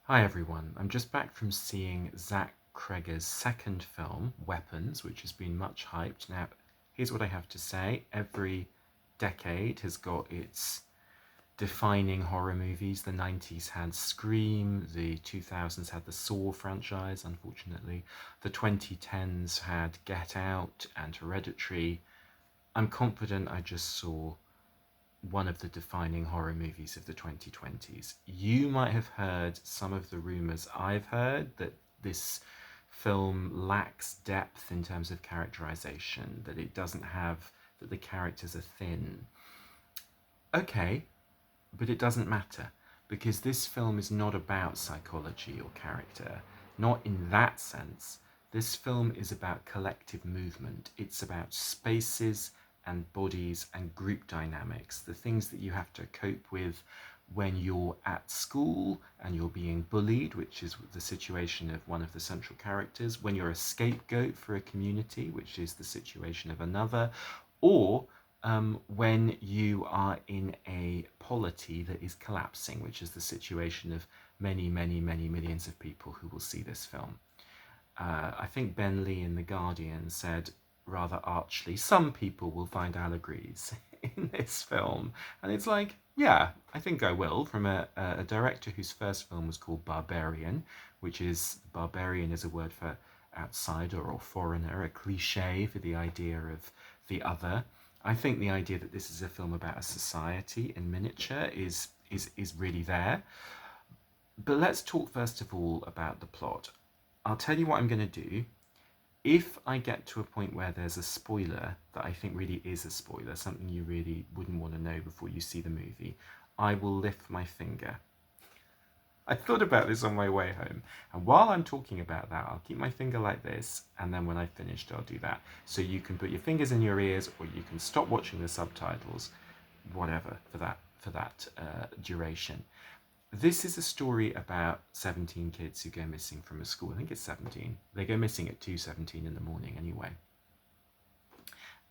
Hi everyone, I'm just back from seeing Zach Cregger's second film, Weapons, which has been much hyped. Now, here's what I have to say. Every decade has got its defining horror movies. The 90s had Scream, the 2000s had the Saw franchise, unfortunately. The 2010s had Get Out and Hereditary. I'm confident I just saw one of the defining horror movies of the 2020s. You might have heard some of the rumours I've heard that this film lacks depth in terms of characterization, that it doesn't have, that the characters are thin. Okay, but it doesn't matter because this film is not about psychology or character, not in that sense. This film is about collective movement. It's about spaces and bodies and group dynamics, the things that you have to cope with when you're at school and you're being bullied, which is the situation of one of the central characters, when you're a scapegoat for a community, which is the situation of another, or when you are in a polity that is collapsing, which is the situation of many, many, many millions of people who will see this film. I think Ben Lee in The Guardian said rather archly, some people will find allegories in this film. And it's like, yeah, I think I will, from a director whose first film was called Barbarian, which is, barbarian is a word for outsider or foreigner, a cliche for the idea of the other. I think the idea that this is a film about a society in miniature is really there. But let's talk first of all about the plot. I'll tell you what I'm going to do. If I get to a point where there's a spoiler that I think really is a spoiler, something you really wouldn't want to know before you see the movie, I will lift my finger. I thought about this on my way home, and while I'm talking about that, I'll keep my finger like this, and then when I've finished, I'll do that. So you can put your fingers in your ears, or you can stop watching the subtitles, whatever, for that duration. This is a story about 17 kids who go missing from a school. I think it's 17. They go missing at 2:17 in the morning anyway.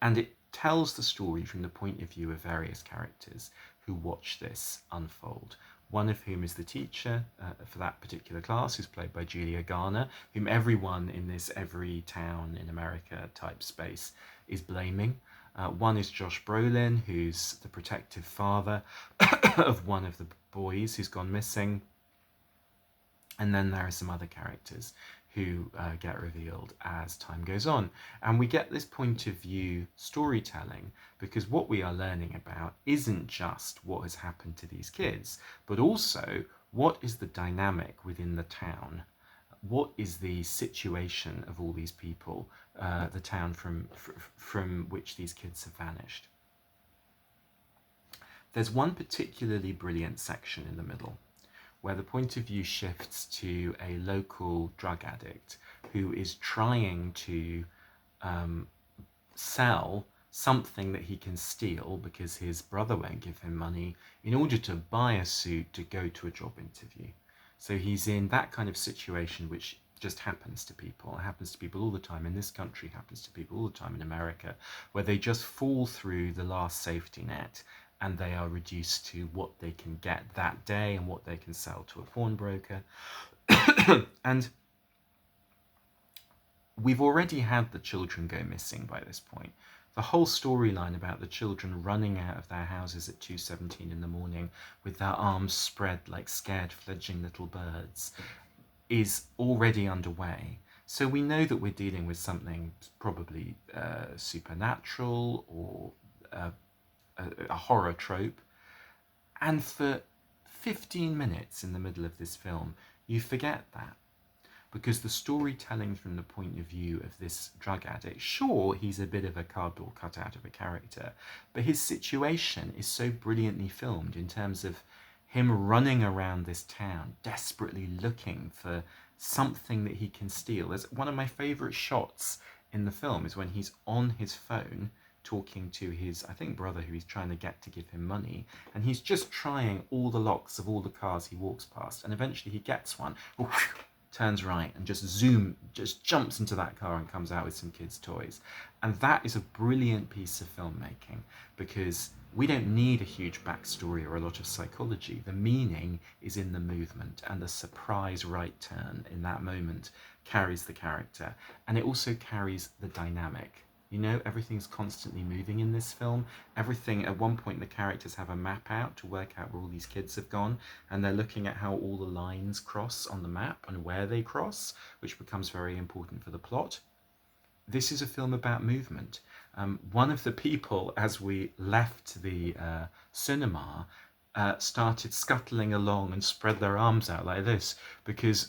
And it tells the story from the point of view of various characters who watch this unfold. One of whom is the teacher for that particular class, who's played by Julia Garner, whom everyone in this every town in America type space is blaming. One is Josh Brolin, who's the protective father of one of the boys who's gone missing. And then there are some other characters who get revealed as time goes on. And we get this point of view storytelling because what we are learning about isn't just what has happened to these kids, but also what is the dynamic within the town. What is the situation of all these people, the town from which these kids have vanished? There's one particularly brilliant section in the middle where the point of view shifts to a local drug addict who is trying to sell something that he can steal because his brother won't give him money in order to buy a suit to go to a job interview. So he's in that kind of situation which just happens to people. It happens to people all the time in this country, happens to people all the time in America, where they just fall through the last safety net and they are reduced to what they can get that day and what they can sell to a pawnbroker. And we've already had the children go missing by this point. The whole storyline about the children running out of their houses at 2:17 in the morning with their arms spread like scared fledgling little birds is already underway. So we know that we're dealing with something probably supernatural or a horror trope. And for 15 minutes in the middle of this film, you forget that. Because the storytelling from the point of view of this drug addict, sure, he's a bit of a cardboard cutout of a character, but his situation is so brilliantly filmed in terms of him running around this town, desperately looking for something that he can steal. There's one of my favourite shots in the film is when he's on his phone talking to his, I think, brother who he's trying to get to give him money, and he's just trying all the locks of all the cars he walks past, and eventually he gets one, turns right and just jumps into that car and comes out with some kids' toys. And that is a brilliant piece of filmmaking because We don't need a huge backstory or a lot of psychology. The meaning is in the movement, and the surprise right turn in that moment carries the character, and it also carries the dynamic. You know, everything's constantly moving in this film. Everything, at one point, the characters have a map out to work out where all these kids have gone, and they're looking at how all the lines cross on the map and where they cross, which becomes very important for the plot. This is a film about movement. One of the people, as we left the cinema, started scuttling along and spread their arms out like this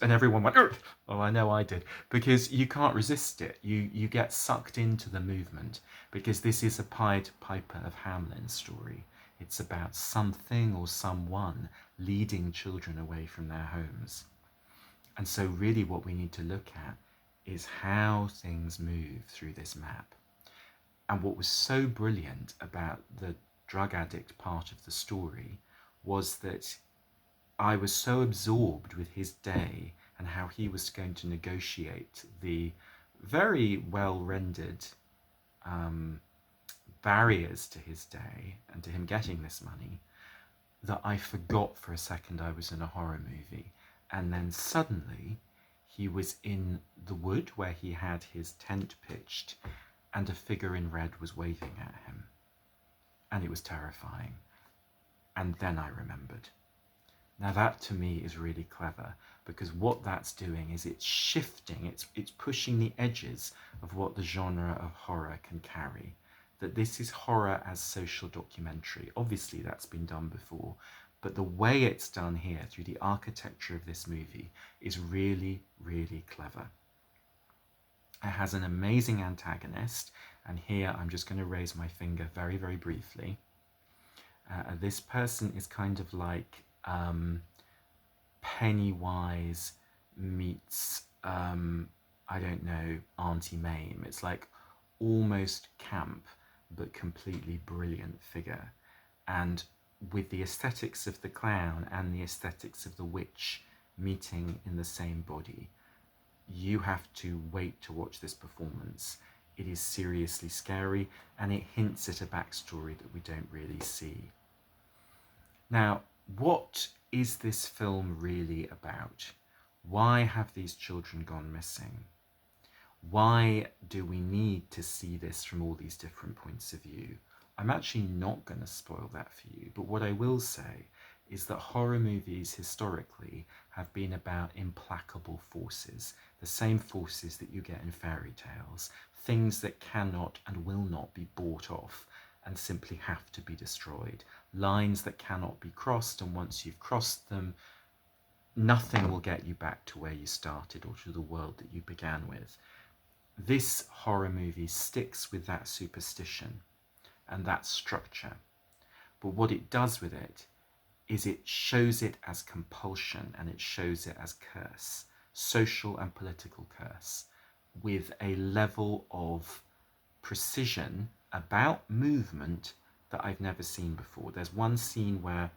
and everyone went, "Ugh!" Oh, I know I did, because you can't resist it. You get sucked into the movement, because this is a Pied Piper of Hamelin story. It's about something or someone leading children away from their homes. And so really what we need to look at is how things move through this map. And what was so brilliant about the drug addict part of the story was that I was so absorbed with his day and how he was going to negotiate the very well rendered barriers to his day and to him getting this money, that I forgot for a second I was in a horror movie. And then suddenly he was in the wood where he had his tent pitched, and a figure in red was waving at him. And it was terrifying. And then I remembered. Now that to me is really clever, because what that's doing is it's shifting, it's pushing the edges of what the genre of horror can carry. That this is horror as social documentary. Obviously that's been done before, but the way it's done here through the architecture of this movie is really, really clever. It has an amazing antagonist, and here I'm just going to raise my finger very, very briefly. This person is kind of like Pennywise meets, I don't know, Auntie Mame. It's like almost camp, but completely brilliant figure. And with the aesthetics of the clown and the aesthetics of the witch meeting in the same body, you have to wait to watch this performance. It is seriously scary, and it hints at a backstory that we don't really see. Now, what is this film really about? Why have these children gone missing? Why do we need to see this from all these different points of view? I'm actually not going to spoil that for you, but what I will say is that horror movies historically have been about implacable forces, the same forces that you get in fairy tales, things that cannot and will not be bought off and simply have to be destroyed, lines that cannot be crossed, and once you've crossed them, nothing will get you back to where you started or to the world that you began with. This horror movie sticks with that superstition and that structure, but what it does with it is it shows it as compulsion, and it shows it as curse, social and political curse, with a level of precision about movement that I've never seen before. There's one scene where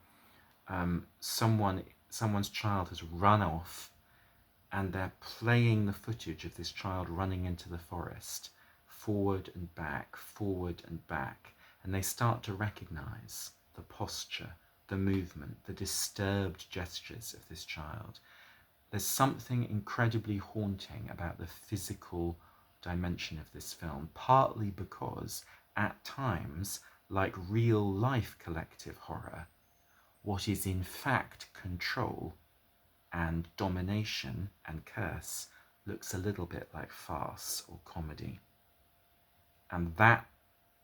someone's child has run off, and they're playing the footage of this child running into the forest, forward and back, and they start to recognize the posture, the movement, the disturbed gestures of this child. There's something incredibly haunting about the physical dimension of this film, partly because, at times, like real life collective horror, what is in fact control and domination and curse looks a little bit like farce or comedy. And that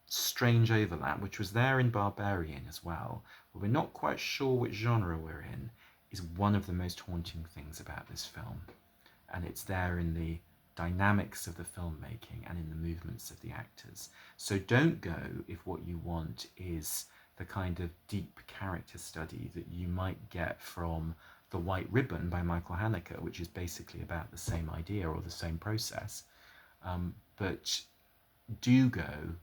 strange overlap, which was there in Barbarian as well, but we're not quite sure which genre we're in, is one of the most haunting things about this film. And it's there in the dynamics of the filmmaking and in the movements of the actors. So don't go if what you want is the kind of deep character study that you might get from The White Ribbon by Michael Haneke, which is basically about the same idea or the same process. But do go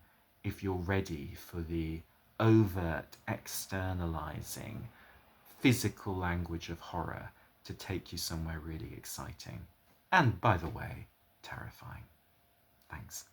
if you're ready for the overt externalizing physical language of horror to take you somewhere really exciting. And by the way, terrifying. Thanks.